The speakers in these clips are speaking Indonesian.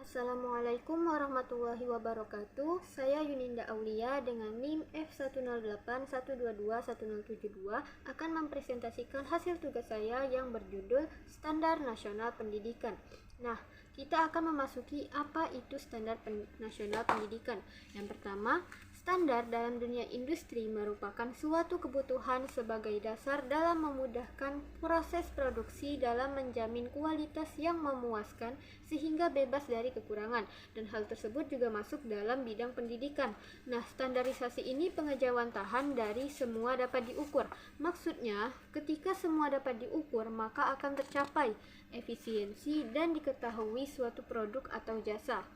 Assalamualaikum warahmatullahi wabarakatuh. Saya Yuninda Aulia dengan NIM F108122172 akan mempresentasikan hasil tugas saya yang berjudul Standar Nasional Pendidikan. Nah, kita akan memasuki apa itu standar nasional pendidikan. Yang pertama, standar dalam dunia industri merupakan suatu kebutuhan sebagai dasar dalam memudahkan proses produksi dalam menjamin kualitas yang memuaskan sehingga bebas dari kekurangan, dan hal tersebut juga masuk dalam bidang pendidikan. Nah, standarisasi ini pengejawantahan dari semua dapat diukur. Maksudnya, ketika semua dapat diukur, maka akan tercapai efisiensi dan diketahui suatu produk atau jasa.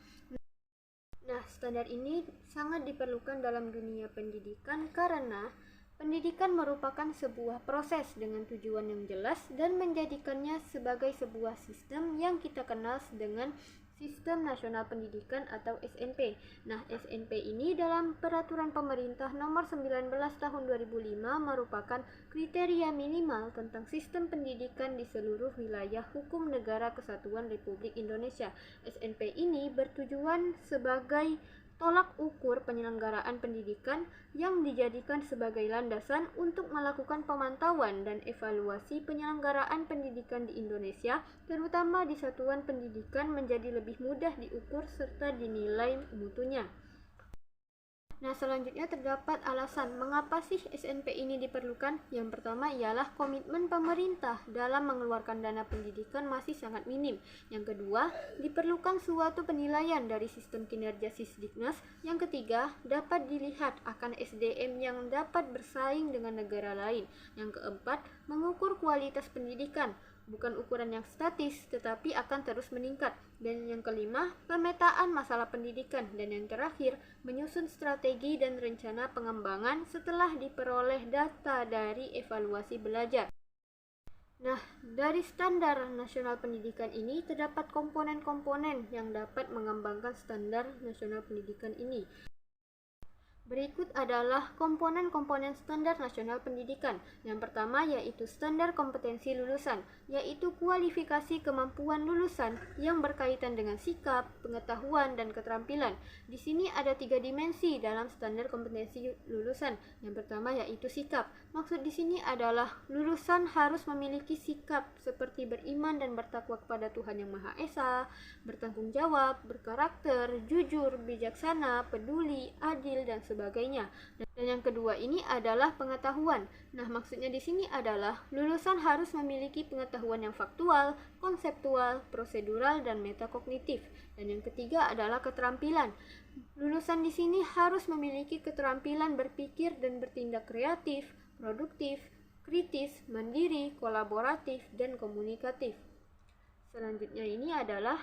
Nah, standar ini sangat diperlukan dalam dunia pendidikan karena pendidikan merupakan sebuah proses dengan tujuan yang jelas dan menjadikannya sebagai sebuah sistem yang kita kenal dengan Sistem Nasional Pendidikan atau SNP. Nah, SNP ini dalam Peraturan Pemerintah Nomor 19 Tahun 2005 merupakan kriteria minimal tentang sistem pendidikan di seluruh wilayah hukum Negara Kesatuan Republik Indonesia. SNP ini bertujuan sebagai tolak ukur penyelenggaraan pendidikan yang dijadikan sebagai landasan untuk melakukan pemantauan dan evaluasi penyelenggaraan pendidikan di Indonesia, terutama di satuan pendidikan, menjadi lebih mudah diukur serta dinilai mutunya. Nah, selanjutnya terdapat alasan mengapa sih SNP ini diperlukan. Yang pertama ialah komitmen pemerintah dalam mengeluarkan dana pendidikan masih sangat minim. Yang kedua, diperlukan suatu penilaian dari sistem kinerja Sisdiknas. Yang ketiga, dapat dilihat akan SDM yang dapat bersaing dengan negara lain. Yang keempat, mengukur kualitas pendidikan. Bukan ukuran yang statis, tetapi akan terus meningkat. Dan yang kelima, pemetaan masalah pendidikan. Dan yang terakhir, menyusun strategi dan rencana pengembangan setelah diperoleh data dari evaluasi belajar. Nah, dari standar nasional pendidikan ini terdapat komponen-komponen yang dapat mengembangkan standar nasional pendidikan ini. Berikut adalah komponen-komponen standar nasional pendidikan. Yang pertama yaitu standar kompetensi lulusan, yaitu kualifikasi kemampuan lulusan yang berkaitan dengan sikap, pengetahuan, dan keterampilan. Di sini ada 3 dimensi dalam standar kompetensi lulusan. Yang pertama yaitu sikap. Maksud di sini adalah lulusan harus memiliki sikap seperti beriman dan bertakwa kepada Tuhan Yang Maha Esa, bertanggung jawab, berkarakter, jujur, bijaksana, peduli, adil, dan sebagainya. Dan yang kedua ini adalah pengetahuan. Nah, maksudnya di sini adalah lulusan harus memiliki pengetahuan yang faktual, konseptual, prosedural, dan metakognitif. Dan yang ketiga adalah keterampilan. Lulusan di sini harus memiliki keterampilan berpikir dan bertindak kreatif, produktif, kritis, mandiri, kolaboratif, dan komunikatif. Selanjutnya ini adalah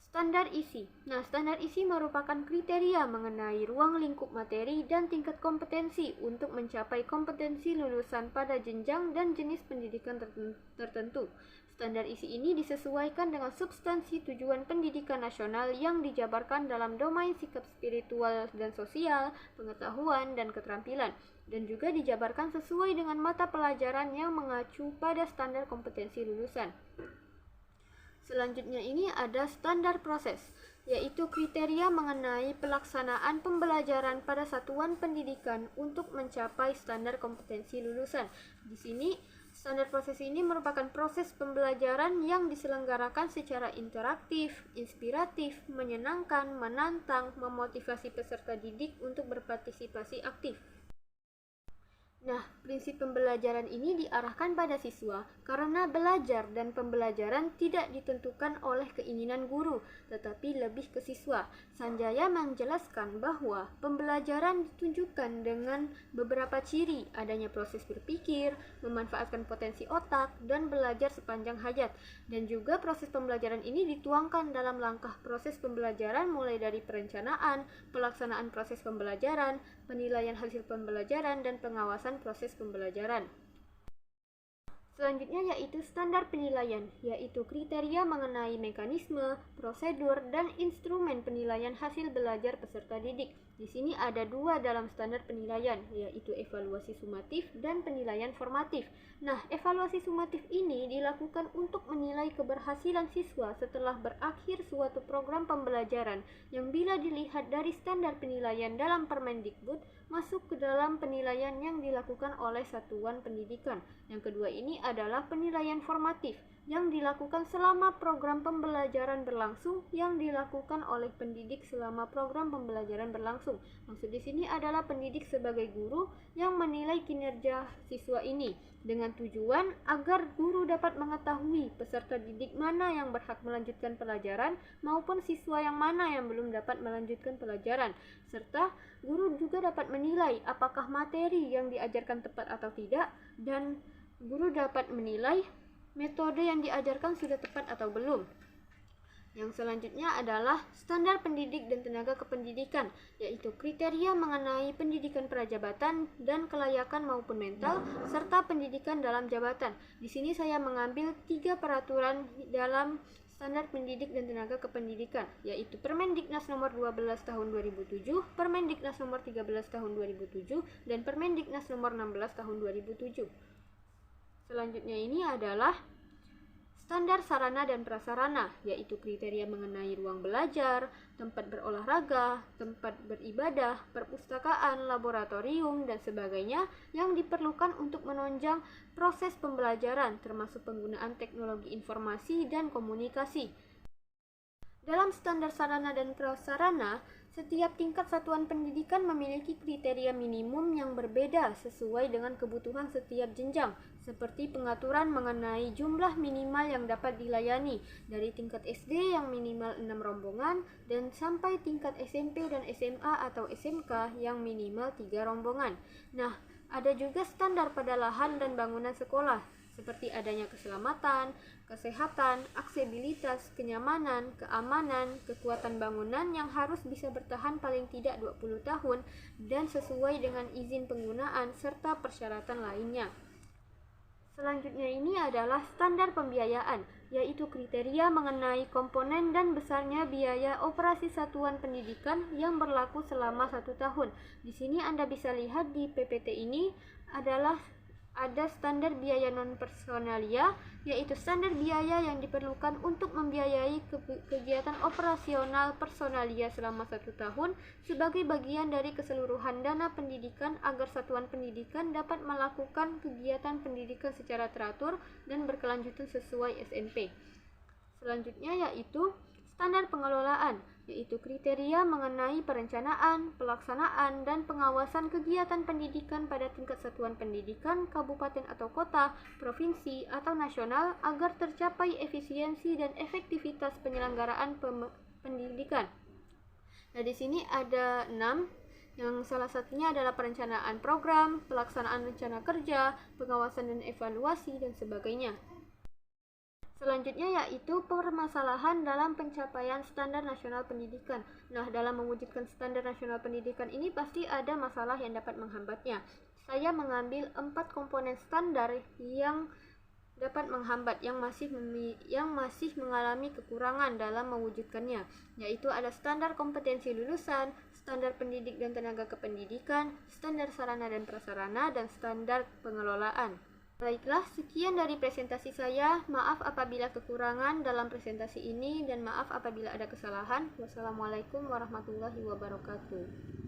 standar isi. Nah, standar isi merupakan kriteria mengenai ruang lingkup materi dan tingkat kompetensi untuk mencapai kompetensi lulusan pada jenjang dan jenis pendidikan tertentu. Standar isi ini disesuaikan dengan substansi tujuan pendidikan nasional yang dijabarkan dalam domain sikap spiritual dan sosial, pengetahuan, dan keterampilan, dan juga dijabarkan sesuai dengan mata pelajaran yang mengacu pada standar kompetensi lulusan. Selanjutnya ini ada standar proses, yaitu kriteria mengenai pelaksanaan pembelajaran pada satuan pendidikan untuk mencapai standar kompetensi lulusan. Di sini, standar proses ini merupakan proses pembelajaran yang diselenggarakan secara interaktif, inspiratif, menyenangkan, menantang, memotivasi peserta didik untuk berpartisipasi aktif. Nah, prinsip pembelajaran ini diarahkan pada siswa karena belajar dan pembelajaran tidak ditentukan oleh keinginan guru, tetapi lebih ke siswa. Sanjaya menjelaskan bahwa pembelajaran ditunjukkan dengan beberapa ciri, adanya proses berpikir, memanfaatkan potensi otak, dan belajar sepanjang hayat. Dan juga proses pembelajaran ini dituangkan dalam langkah proses pembelajaran mulai dari perencanaan, pelaksanaan proses pembelajaran, penilaian hasil pembelajaran, dan pengawasan proses pembelajaran. Selanjutnya yaitu standar penilaian, yaitu kriteria mengenai mekanisme, prosedur, dan instrumen penilaian hasil belajar peserta didik. Di sini ada dua dalam standar penilaian, yaitu evaluasi sumatif dan penilaian formatif. Nah, evaluasi sumatif ini dilakukan untuk menilai keberhasilan siswa setelah berakhir suatu program pembelajaran yang bila dilihat dari standar penilaian dalam Permendikbud masuk ke dalam penilaian yang dilakukan oleh satuan pendidikan. Yang kedua ini adalah penilaian formatif yang dilakukan selama program pembelajaran berlangsung yang dilakukan oleh pendidik selama program pembelajaran berlangsung. Maksud di sini adalah pendidik sebagai guru yang menilai kinerja siswa ini dengan tujuan agar guru dapat mengetahui peserta didik mana yang berhak melanjutkan pelajaran maupun siswa yang mana yang belum dapat melanjutkan pelajaran, serta guru juga dapat menilai apakah materi yang diajarkan tepat atau tidak, dan guru dapat menilai metode yang diajarkan sudah tepat atau belum. Yang selanjutnya adalah standar pendidik dan tenaga kependidikan, yaitu kriteria mengenai pendidikan prajabatan dan kelayakan maupun mental, serta pendidikan dalam jabatan. Di sini saya mengambil 3 peraturan dalam standar pendidik dan tenaga kependidikan, yaitu Permendiknas nomor 12 tahun 2007, Permendiknas nomor 13 tahun 2007, dan Permendiknas nomor 16 tahun 2007. Selanjutnya ini adalah standar sarana dan prasarana, yaitu kriteria mengenai ruang belajar, tempat berolahraga, tempat beribadah, perpustakaan, laboratorium, dan sebagainya yang diperlukan untuk menunjang proses pembelajaran, termasuk penggunaan teknologi informasi dan komunikasi. Dalam standar sarana dan prasarana, setiap tingkat satuan pendidikan memiliki kriteria minimum yang berbeda sesuai dengan kebutuhan setiap jenjang, seperti pengaturan mengenai jumlah minimal yang dapat dilayani dari tingkat SD yang minimal 6 rombongan dan sampai tingkat SMP dan SMA atau SMK yang minimal 3 rombongan. Nah, ada juga standar pada lahan dan bangunan sekolah, seperti adanya keselamatan, kesehatan, aksesibilitas, kenyamanan, keamanan, kekuatan bangunan yang harus bisa bertahan paling tidak 20 tahun dan sesuai dengan izin penggunaan serta persyaratan lainnya. Selanjutnya ini adalah standar pembiayaan, yaitu kriteria mengenai komponen dan besarnya biaya operasi satuan pendidikan yang berlaku selama 1 tahun. Di sini Anda bisa lihat di PPT ini adalah ada standar biaya non-personalia, yaitu standar biaya yang diperlukan untuk membiayai kegiatan operasional personalia selama 1 tahun sebagai bagian dari keseluruhan dana pendidikan agar satuan pendidikan dapat melakukan kegiatan pendidikan secara teratur dan berkelanjutan sesuai SMP. Selanjutnya yaitu standar pengelolaan, yaitu kriteria mengenai perencanaan, pelaksanaan, dan pengawasan kegiatan pendidikan pada tingkat satuan pendidikan, kabupaten atau kota, provinsi, atau nasional agar tercapai efisiensi dan efektivitas penyelenggaraan pendidikan. Nah, di sini ada 6, yang salah satunya adalah perencanaan program, pelaksanaan rencana kerja, pengawasan dan evaluasi, dan sebagainya. Selanjutnya yaitu permasalahan dalam pencapaian standar nasional pendidikan. Nah, dalam mewujudkan standar nasional pendidikan ini pasti ada masalah yang dapat menghambatnya. Saya mengambil 4 komponen standar yang dapat menghambat, yang masih mengalami kekurangan dalam mewujudkannya, yaitu ada standar kompetensi lulusan, standar pendidik dan tenaga kependidikan, standar sarana dan prasarana, dan standar pengelolaan. Baiklah, sekian dari presentasi saya. Maaf apabila kekurangan dalam presentasi ini dan maaf apabila ada kesalahan. Wassalamualaikum warahmatullahi wabarakatuh.